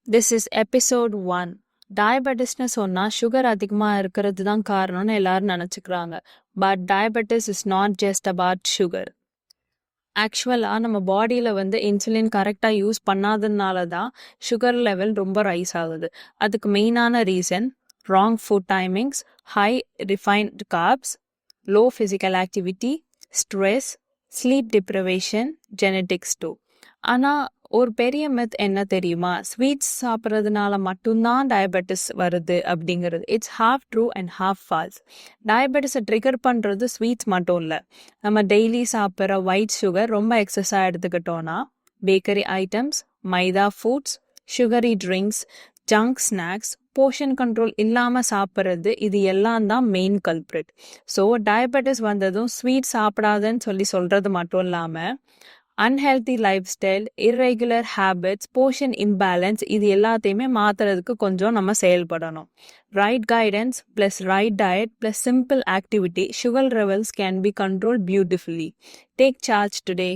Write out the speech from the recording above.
This is episode 1. டயபெட்டிஸ்னு சொன்னால் sugar அதிகமாக இருக்கிறது தான் காரணம்னு எல்லாரும் நினச்சிக்கிறாங்க. But diabetes is not just about sugar. ஆக்சுவலாக நம்ம பாடியில் இன்சுலின் கரெக்டாக யூஸ் பண்ணாததுனால தான் சுகர் லெவல் ரொம்ப ரைஸ் ஆகுது. அதுக்கு மெயினான reason wrong food timings, high refined carbs, low physical activity, stress, sleep deprivation, genetics too. ஆனால் ஒரு பெரிய மித் என்ன தெரியுமா, ஸ்வீட்ஸ் சாப்பிட்றதுனால மட்டும்தான் டயபெட்டிஸ் வருது அப்படிங்கிறது. It's half true and half false. டயபெட்டிஸை ட்ரிகர் பண்ணுறது ஸ்வீட்ஸ் மட்டும் இல்லை. நம்ம டெய்லி சாப்பிட்ற ஒயிட் சுகர் ரொம்ப எக்ஸஸாக எடுத்துக்கிட்டோன்னா, bakery items, maida foods, sugary drinks, junk snacks, portion control இல்லாமல் சாப்பிட்றது, இது எல்லாம் தான் மெயின் கல்ப்ரிட். ஸோ டயபெட்டிஸ் வந்ததும் ஸ்வீட் சாப்பிடாதன்னு சொல்கிறது மட்டும் இல்லாமல் unhealthy lifestyle, irregular habits, portion imbalance, இது எல்லாத்தையுமே மாற்றுறதுக்கு கொஞ்சம் நம்ம செயல்படணும். Right guidance plus right diet plus simple activity, sugar levels can be control beautifully. Take charge today.